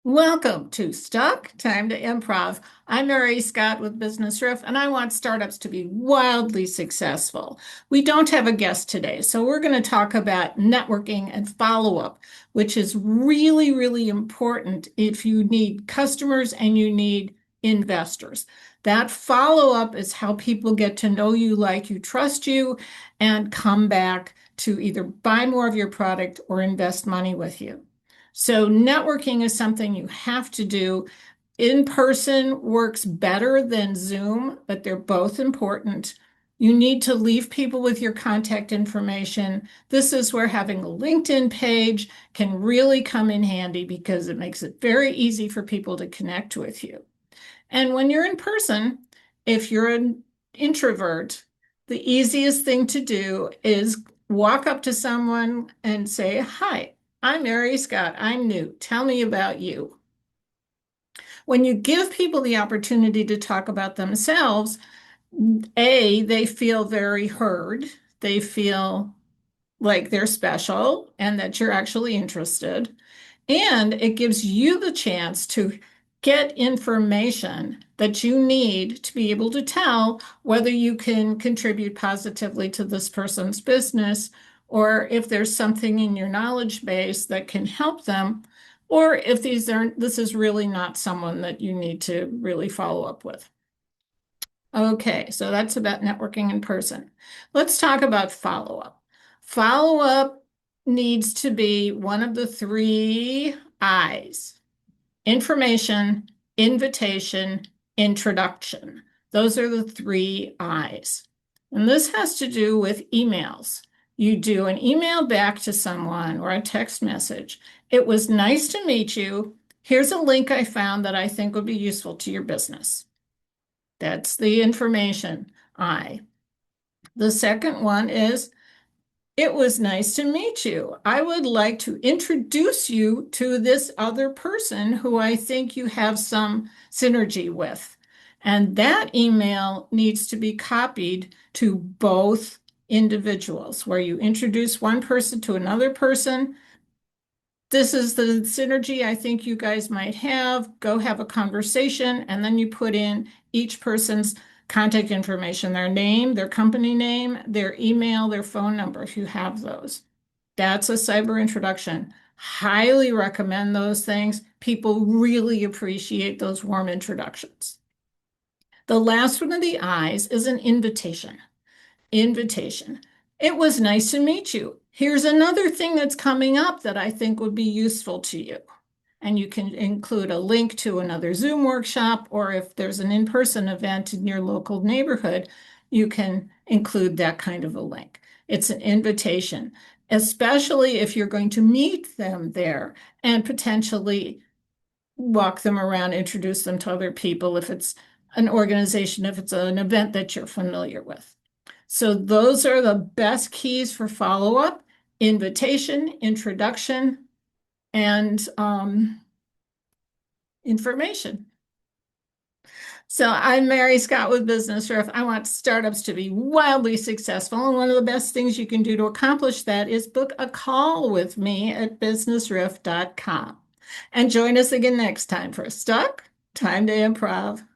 Welcome to Stuck, Time to Improv. I'm Mary Scott with Business Riff, and I want startups to be wildly successful. We don't have a guest today, so we're going to talk about networking and follow-up, which is really, really important if you need customers and you need investors. That follow-up is how people get to know you, like you, trust you, and come back to either buy more of your product or invest money with you. So networking is something you have to do. In person works better than Zoom, but they're both important. You need to leave people with your contact information. This is where having a LinkedIn page can really come in handy because it makes it very easy for people to connect with you. And when you're in person, if you're an introvert, the easiest thing to do is walk up to someone and say, "Hi, I'm Mary Scott. I'm new. Tell me about you." When you give people the opportunity to talk about themselves, they feel very heard. They feel like they're special and that you're actually interested. And it gives you the chance to get information that you need to be able to tell whether you can contribute positively to this person's business, or if there's something in your knowledge base that can help them, or if this is really not someone that you need to really follow up with. Okay, so that's about networking in person. Let's talk about follow-up. Follow-up needs to be one of the three I's: information, invitation, introduction. Those are the three I's. And this has to do with emails. You do an email back to someone or a text message. "It was nice to meet you. Here's a link I found that I think would be useful to your business." That's the information I. The second one is, "It was nice to meet you. I would like to introduce you to this other person who I think you have some synergy with." And that email needs to be copied to both individuals, where you introduce one person to another person. "This is the synergy I think you guys might have. Go have a conversation." And then you put in each person's contact information, their name, their company name, their email, their phone number, if you have those. That's a cyber introduction. Highly recommend those things. People really appreciate those warm introductions. The last one of the I's is an invitation. Invitation. "It was nice to meet you. Here's another thing that's coming up that I think would be useful to you." And you can include a link to another Zoom workshop, or if there's an in-person event in your local neighborhood, you can include that kind of a link. It's an invitation, especially if you're going to meet them there and potentially walk them around, introduce them to other people if it's an organization, if it's an event that you're familiar with. So those are the best keys for follow-up: invitation, introduction, and information. So I'm Mary Scott with Business Riff. I want startups to be wildly successful. And one of the best things you can do to accomplish that is book a call with me at businessriff.com. And join us again next time for Stuck, Time to Improv.